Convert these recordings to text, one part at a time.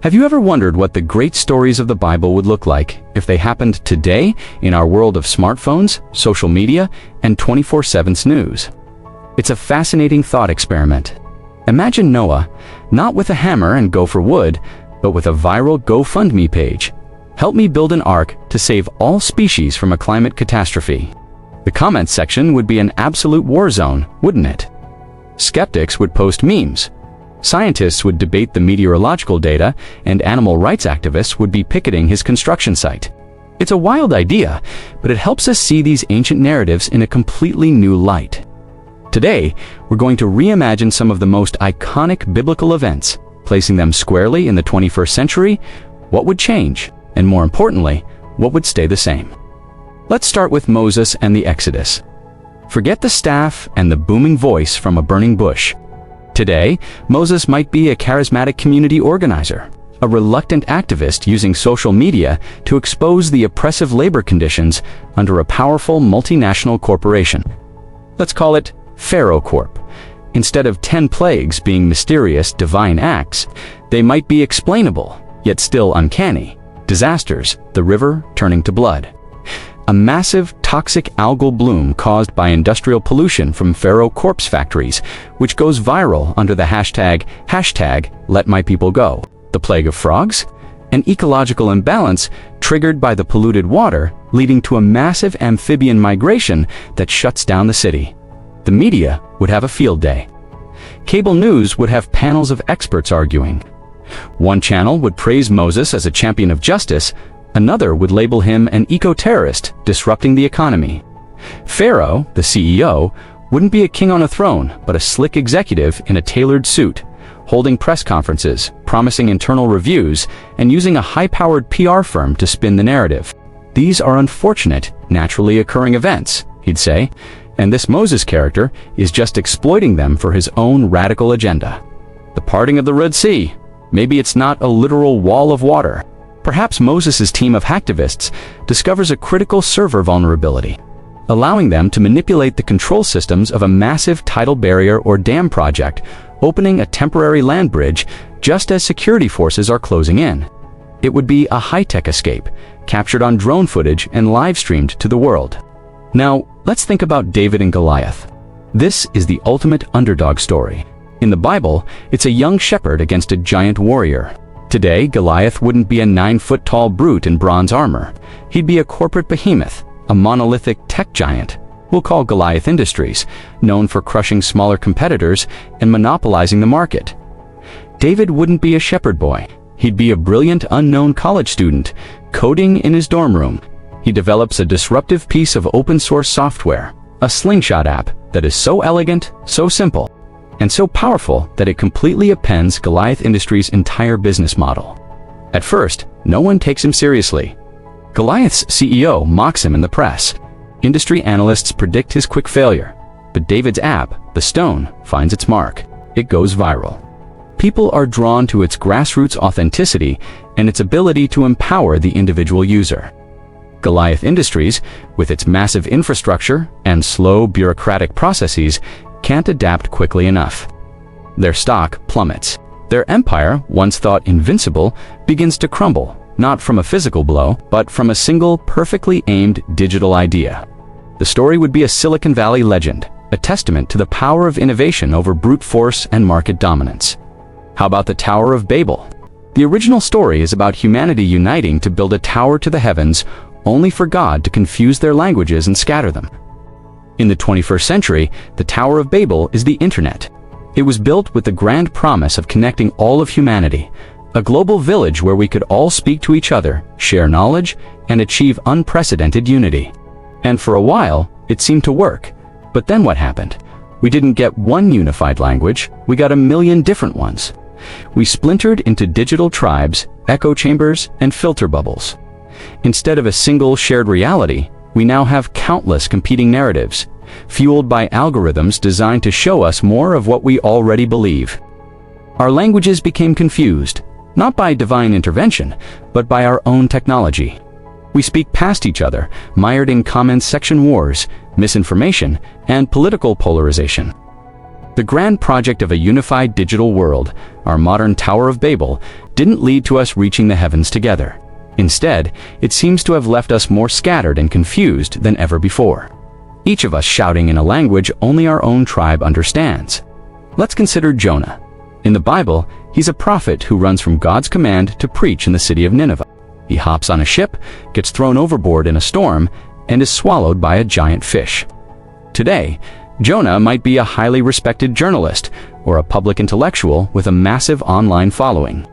Have you ever wondered what the great stories of the Bible would look like if they happened today in our world of smartphones, social media, and 24/7 news? It's a fascinating thought experiment. Imagine Noah, not with a hammer and go for wood, but with a viral GoFundMe page. Help me build an ark to save all species from a climate catastrophe. The comments section would be an absolute war zone, wouldn't it? Skeptics would post memes. Scientists would debate the meteorological data, and animal rights activists would be picketing his construction site. It's a wild idea, but it helps us see these ancient narratives in a completely new light. Today, we're going to reimagine some of the most iconic biblical events, placing them squarely in the 21st century. What would change? And more importantly, what would stay the same? Let's start with Moses and the Exodus. Forget the staff and the booming voice from a burning bush. Today, Moses might be a charismatic community organizer, a reluctant activist using social media to expose the oppressive labor conditions under a powerful multinational corporation. Let's call it Pharaoh Corp. Instead of 10 plagues being mysterious divine acts, they might be explainable, yet still uncanny. Disasters, the river turning to blood. A massive toxic algal bloom caused by industrial pollution from Pharaoh Corp's factories, which goes viral under the hashtag #LetMyPeopleGo. The plague of frogs? An ecological imbalance triggered by the polluted water, leading to a massive amphibian migration that shuts down the city. The media would have a field day. Cable news would have panels of experts arguing. One channel would praise Moses as a champion of justice, another would label him an eco-terrorist disrupting the economy. Pharaoh, the CEO, wouldn't be a king on a throne, but a slick executive in a tailored suit, holding press conferences, promising internal reviews, and using a high-powered PR firm to spin the narrative. These are unfortunate, naturally occurring events, he'd say, and this Moses character is just exploiting them for his own radical agenda. The parting of the Red Sea. Maybe it's not a literal wall of water. Perhaps Moses' team of hacktivists discovers a critical server vulnerability, allowing them to manipulate the control systems of a massive tidal barrier or dam project, opening a temporary land bridge just as security forces are closing in. It would be a high-tech escape, captured on drone footage and live-streamed to the world. Now, let's think about David and Goliath. This is the ultimate underdog story. In the Bible, it's a young shepherd against a giant warrior. Today, Goliath wouldn't be a 9-foot-tall brute in bronze armor. He'd be a corporate behemoth, a monolithic tech giant. We'll call Goliath Industries, known for crushing smaller competitors and monopolizing the market. David wouldn't be a shepherd boy. He'd be a brilliant unknown college student, coding in his dorm room. He develops a disruptive piece of open-source software, a slingshot app that is so elegant, so simple, and so powerful that it completely upends Goliath Industries' entire business model. At first, no one takes him seriously. Goliath's CEO mocks him in the press. Industry analysts predict his quick failure. But David's app, The Stone, finds its mark. It goes viral. People are drawn to its grassroots authenticity and its ability to empower the individual user. Goliath Industries, with its massive infrastructure and slow bureaucratic processes, can't adapt quickly enough. Their stock plummets. Their empire, once thought invincible, begins to crumble, not from a physical blow, but from a single, perfectly aimed digital idea. The story would be a Silicon Valley legend, a testament to the power of innovation over brute force and market dominance. How about the Tower of Babel? The original story is about humanity uniting to build a tower to the heavens, only for God to confuse their languages and scatter them. In the 21st century, the Tower of Babel is the internet. It was built with the grand promise of connecting all of humanity, a global village where we could all speak to each other, share knowledge, and achieve unprecedented unity. And for a while, it seemed to work. But then what happened? We didn't get one unified language, we got a million different ones. We splintered into digital tribes, echo chambers, and filter bubbles. Instead of a single shared reality, we now have countless competing narratives, fueled by algorithms designed to show us more of what we already believe. Our languages became confused, not by divine intervention, but by our own technology. We speak past each other, mired in comment section wars, misinformation, and political polarization. The grand project of a unified digital world, our modern Tower of Babel, didn't lead to us reaching the heavens together. Instead, it seems to have left us more scattered and confused than ever before. Each of us shouting in a language only our own tribe understands. Let's consider Jonah. In the Bible, he's a prophet who runs from God's command to preach in the city of Nineveh. He hops on a ship, gets thrown overboard in a storm, and is swallowed by a giant fish. Today, Jonah might be a highly respected journalist or a public intellectual with a massive online following.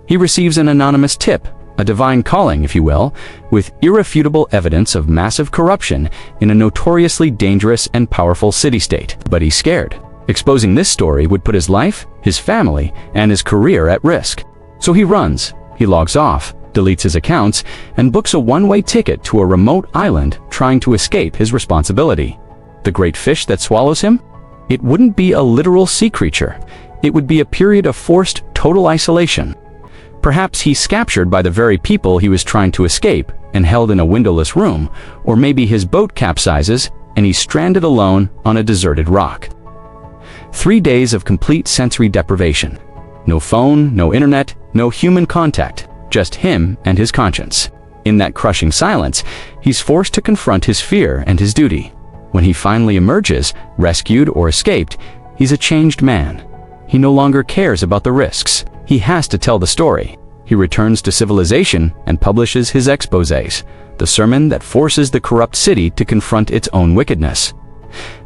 He receives an anonymous tip, a divine calling, if you will, with irrefutable evidence of massive corruption in a notoriously dangerous and powerful city-state. But he's scared. Exposing this story would put his life, his family, and his career at risk. So he runs, he logs off, deletes his accounts, and books a one-way ticket to a remote island trying to escape his responsibility. The great fish that swallows him? It wouldn't be a literal sea creature. It would be a period of forced, total isolation. Perhaps he's captured by the very people he was trying to escape and held in a windowless room, or maybe his boat capsizes and he's stranded alone on a deserted rock. 3 days of complete sensory deprivation. No phone, no internet, no human contact, just him and his conscience. In that crushing silence, he's forced to confront his fear and his duty. When he finally emerges, rescued or escaped, he's a changed man. He no longer cares about the risks. He has to tell the story. He returns to civilization and publishes his exposés, the sermon that forces the corrupt city to confront its own wickedness.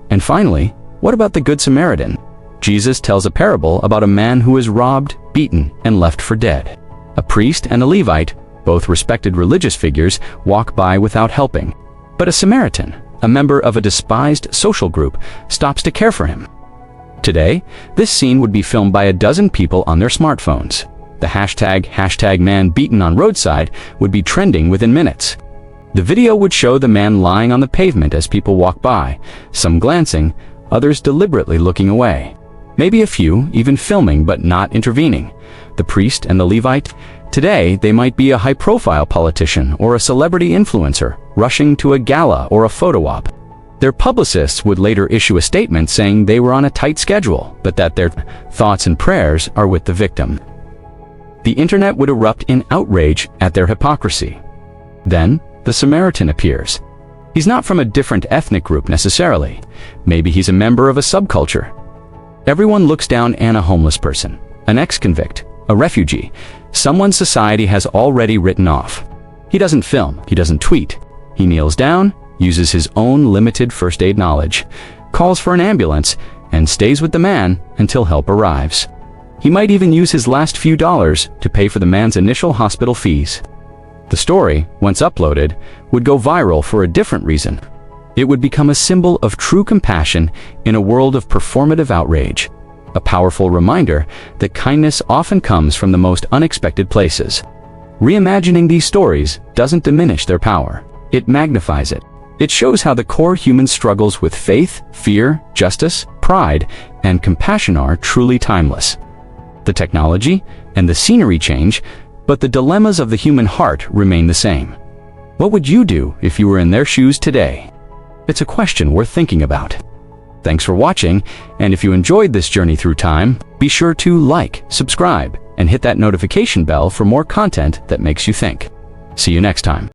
And finally, what about the Good Samaritan? Jesus tells a parable about a man who is robbed, beaten, and left for dead. A priest and a Levite, both respected religious figures, walk by without helping. But a Samaritan, a member of a despised social group, stops to care for him. Today, this scene would be filmed by a dozen people on their smartphones. The hashtag man beaten on roadside would be trending within minutes. The video would show the man lying on the pavement as people walk by, some glancing, others deliberately looking away. Maybe a few even filming but not intervening. The priest and the Levite? Today, they might be a high-profile politician or a celebrity influencer rushing to a gala or a photo op. Their publicists would later issue a statement saying they were on a tight schedule, but that their thoughts and prayers are with the victim. The internet would erupt in outrage at their hypocrisy. Then, the Samaritan appears. He's not from a different ethnic group necessarily. Maybe he's a member of a subculture. Everyone looks down on a homeless person, an ex-convict, a refugee, someone society has already written off. He doesn't film, he doesn't tweet. He kneels down, uses his own limited first aid knowledge, calls for an ambulance, and stays with the man until help arrives. He might even use his last few dollars to pay for the man's initial hospital fees. The story, once uploaded, would go viral for a different reason. It would become a symbol of true compassion in a world of performative outrage. A powerful reminder that kindness often comes from the most unexpected places. Reimagining these stories doesn't diminish their power. It magnifies it. It shows how the core human struggles with faith, fear, justice, pride, and compassion are truly timeless. The technology and the scenery change, but the dilemmas of the human heart remain the same. What would you do if you were in their shoes today? It's a question worth thinking about. Thanks for watching, and if you enjoyed this journey through time, be sure to like, subscribe, and hit that notification bell for more content that makes you think. See you next time.